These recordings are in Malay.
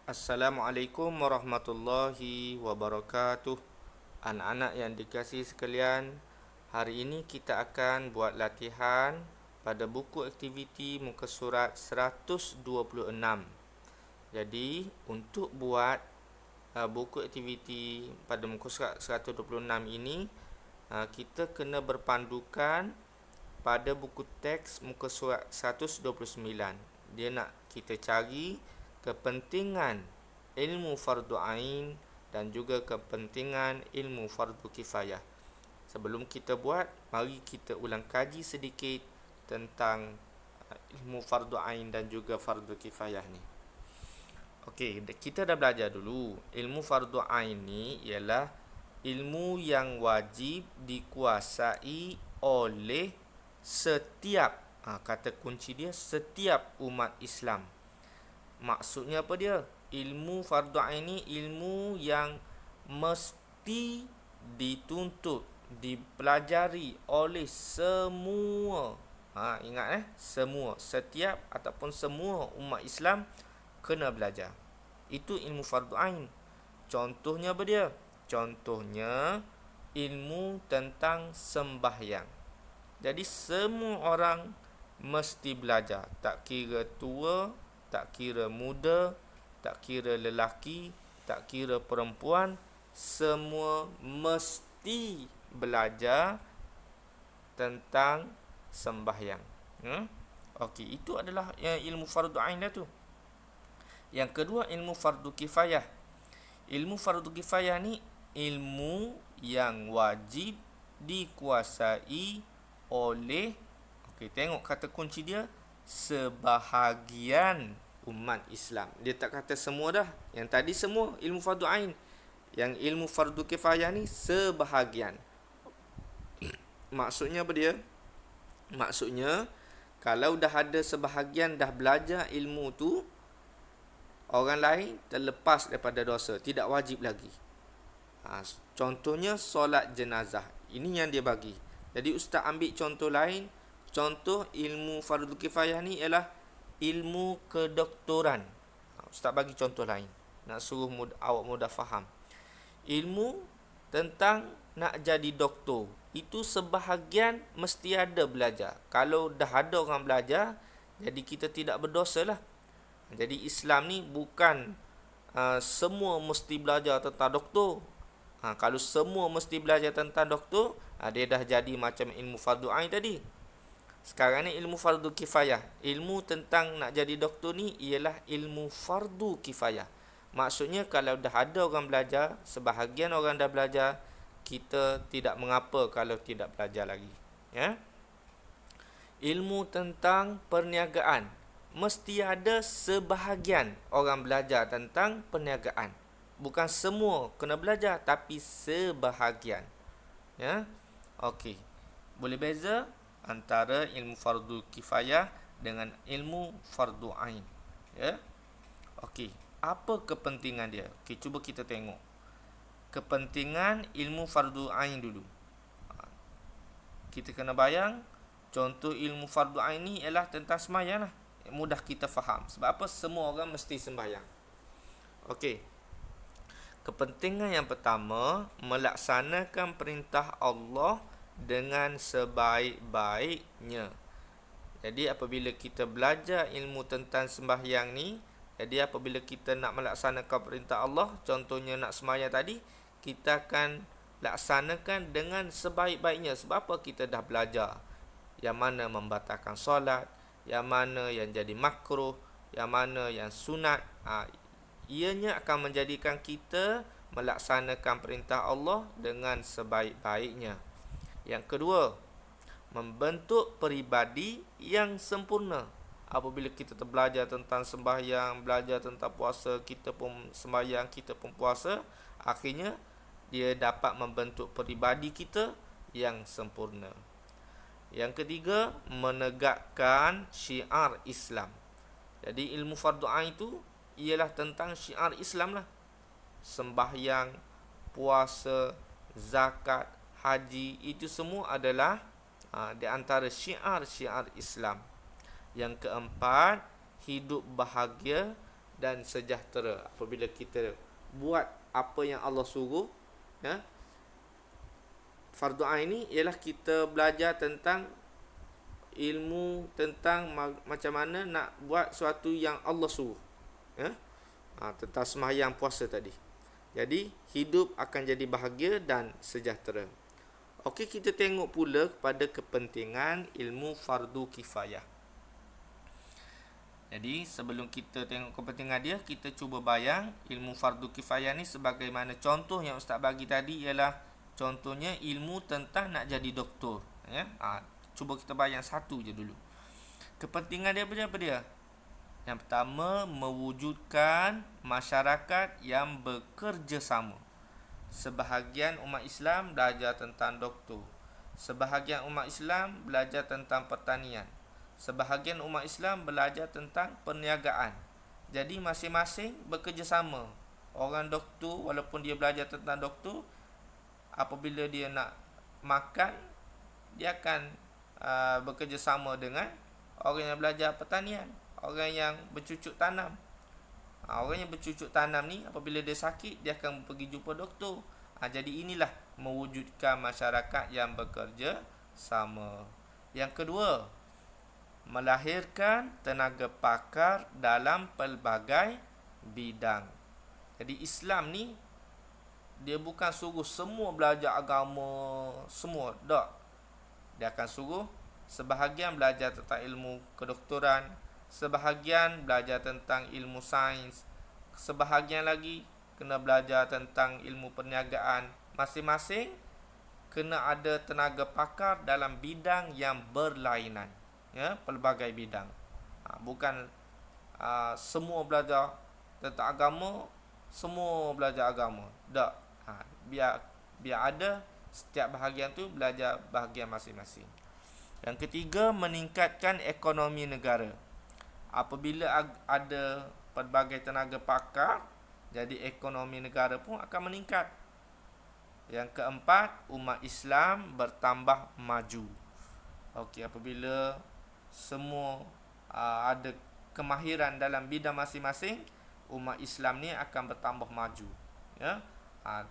Assalamualaikum warahmatullahi wabarakatuh. Anak-anak yang dikasihi sekalian, hari ini kita akan buat latihan pada buku aktiviti muka surat 126. Jadi, untuk buat buku aktiviti pada muka surat 126 ini, kita kena berpandukan pada buku teks muka surat 129. Dia nak kita cari kepentingan ilmu fardu ain dan juga kepentingan ilmu fardu kifayah. Sebelum kita buat, mari kita ulang kaji sedikit tentang ilmu fardu ain dan juga fardu kifayah ni. Okey, kita dah belajar dulu. Ilmu fardu ain ni ialah ilmu yang wajib dikuasai oleh setiap, kata kunci dia, setiap umat Islam. Maksudnya apa dia? Ilmu fardu ain ni ilmu yang mesti dituntut, dipelajari oleh semua. Ingat semua, setiap ataupun semua umat Islam kena belajar. Itu ilmu fardu ain. Contohnya apa dia? Contohnya ilmu tentang sembahyang. Jadi semua orang mesti belajar, tak kira tua, tak kira muda, tak kira lelaki, tak kira perempuan, semua mesti belajar tentang sembahyang. Okey, itu adalah ilmu fardu ain dah tu. Yang kedua, ilmu fardu kifayah. Ilmu fardu kifayah ni ilmu yang wajib dikuasai oleh, tengok kata kunci dia, sebahagian umat Islam. Dia tak kata semua dah. Yang tadi semua ilmu fardu ain. Yang ilmu fardu kifayah ni sebahagian. Maksudnya apa dia? Maksudnya, kalau dah ada sebahagian dah belajar ilmu tu, orang lain terlepas daripada dosa, tidak wajib lagi. Contohnya solat jenazah. Ini yang dia bagi. Jadi ustaz ambil contoh lain. Contoh ilmu fardu kifayah ni ialah ilmu kedoktoran. Ustaz bagi contoh lain, nak suruh awak mudah faham. Ilmu tentang nak jadi doktor, itu sebahagian mesti ada belajar. Kalau dah ada orang belajar, jadi kita tidak berdosa lah. Jadi Islam ni bukan semua mesti belajar tentang doktor. Kalau semua mesti belajar tentang doktor, dia dah jadi macam ilmu fardu ain tadi. Sekarang ni ilmu fardu kifayah. Ilmu tentang nak jadi doktor ni ialah ilmu fardu kifayah. Maksudnya kalau dah ada orang belajar, sebahagian orang dah belajar, kita tidak mengapa kalau tidak belajar lagi. Ilmu tentang perniagaan. Mesti ada sebahagian orang belajar tentang perniagaan. Bukan semua kena belajar, tapi sebahagian. Okey. Boleh beza antara ilmu fardu kifayah dengan ilmu fardu ain. Okey. Apa kepentingan dia? Okey, cuba kita tengok. Kepentingan ilmu fardu ain dulu. Kita kena bayang, contoh ilmu fardu ain ni ialah tentang sembahyang lah. Mudah kita faham. Sebab apa? Semua orang mesti sembahyang. Okey. Kepentingan yang pertama, melaksanakan perintah Allah dengan sebaik-baiknya. Jadi apabila kita belajar ilmu tentang sembahyang ni, jadi apabila kita nak melaksanakan perintah Allah, contohnya nak sembahyang tadi, kita akan laksanakan dengan sebaik-baiknya. Sebab apa? Kita dah belajar yang mana membatalkan solat, yang mana yang jadi makruh, yang mana yang sunat. Ianya akan menjadikan kita melaksanakan perintah Allah dengan sebaik-baiknya. Yang kedua, membentuk peribadi yang sempurna. Apabila kita belajar tentang sembahyang, belajar tentang puasa, kita pun sembahyang, kita pun puasa, akhirnya dia dapat membentuk peribadi kita yang sempurna. Yang ketiga, menegakkan syiar Islam. Jadi ilmu fardu ain itu ialah tentang syiar Islam lah. Sembahyang, puasa, zakat, haji, itu semua adalah di antara syiar-syiar Islam. Yang keempat, hidup bahagia dan sejahtera. Apabila kita buat apa yang Allah suruh, ya, fardu ain ni ialah kita belajar tentang ilmu tentang macam mana nak buat sesuatu yang Allah suruh, ya. Tentang sembahyang puasa tadi. Jadi hidup akan jadi bahagia dan sejahtera. Okey, kita tengok pula kepada kepentingan ilmu fardu kifayah. Jadi sebelum kita tengok kepentingan dia, kita cuba bayang ilmu fardu kifayah ni sebagaimana contoh yang ustaz bagi tadi ialah contohnya ilmu tentang nak jadi doktor, ya. Cuba kita bayang satu je dulu. Kepentingan dia apa dia? Yang pertama, mewujudkan masyarakat yang bekerja sama. Sebahagian umat Islam belajar tentang doktor. Sebahagian umat Islam belajar tentang pertanian. Sebahagian umat Islam belajar tentang perniagaan. Jadi masing-masing bekerja sama. Orang doktor, walaupun dia belajar tentang doktor, apabila dia nak makan, dia akan bekerja sama dengan orang yang belajar pertanian, orang yang bercucuk tanam. Orang yang bercucuk tanam ni apabila dia sakit, dia akan pergi jumpa doktor. Jadi inilah mewujudkan masyarakat yang bekerja sama. Yang kedua, melahirkan tenaga pakar dalam pelbagai bidang. Jadi Islam ni dia bukan suruh semua belajar agama semua, tak. Dia akan suruh sebahagian belajar tentang ilmu kedoktoran, sebahagian belajar tentang ilmu sains, sebahagian lagi kena belajar tentang ilmu perniagaan. Masing-masing kena ada tenaga pakar dalam bidang yang berlainan, ya, pelbagai bidang. Bukan semua belajar tentang agama, semua belajar agama, tak. Biar ada setiap bahagian tu belajar bahagian masing-masing. Yang ketiga, meningkatkan ekonomi negara. Apabila ada pelbagai tenaga pakar, jadi ekonomi negara pun akan meningkat. Yang keempat, umat Islam bertambah maju. Okey, apabila semua ada kemahiran dalam bidang masing-masing, umat Islam ni akan bertambah maju, ya.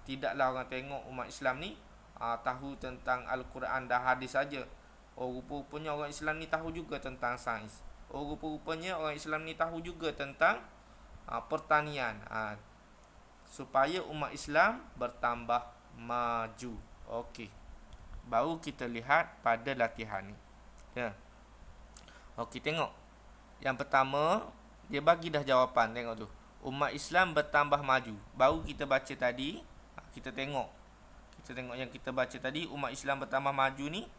Tidaklah orang tengok umat Islam ni tahu tentang Al-Quran dan hadis saja. Rupa-rupanya orang Islam ni tahu juga tentang sains. Rupa-rupanya orang Islam ni tahu juga tentang pertanian. Supaya umat Islam bertambah maju. Okey, baru kita lihat pada latihan ni, ya. Okey, tengok. Yang pertama, dia bagi dah jawapan. Tengok tu, umat Islam bertambah maju. Baru kita baca tadi, kita tengok yang kita baca tadi, umat Islam bertambah maju ni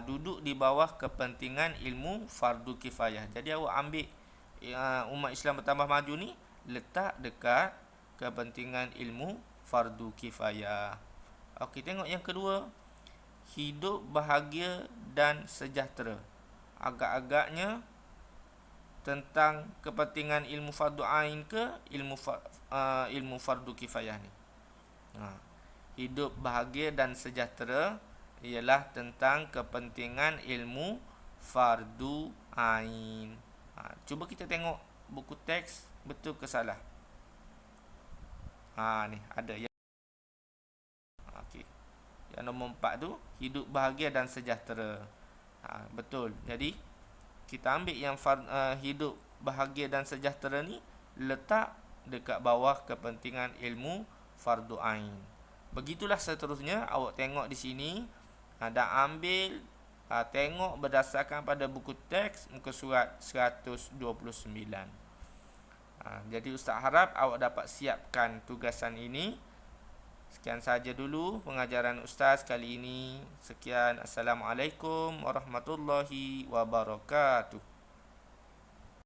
duduk di bawah kepentingan ilmu fardu kifayah. Jadi awak ambil umat Islam bertambah maju ni, letak dekat kepentingan ilmu fardu kifayah. Okey, tengok yang kedua, hidup bahagia dan sejahtera. Agak-agaknya tentang kepentingan ilmu fardu ain ke ilmu fardu kifayah ni. Hidup bahagia dan sejahtera ialah tentang kepentingan ilmu fardu ain. Cuba kita tengok buku teks, betul ke salah? Ni ada ya. Okey. Yang nombor 4 tu, hidup bahagia dan sejahtera. Betul. Jadi kita ambil yang hidup bahagia dan sejahtera ni, letak dekat bawah kepentingan ilmu fardu ain. Begitulah seterusnya. Awak tengok di sini, dan ambil, tengok berdasarkan pada buku teks muka surat 129. Jadi ustaz harap awak dapat siapkan tugasan ini. Sekian saja dulu pengajaran ustaz kali ini. Sekian. Assalamualaikum warahmatullahi wabarakatuh.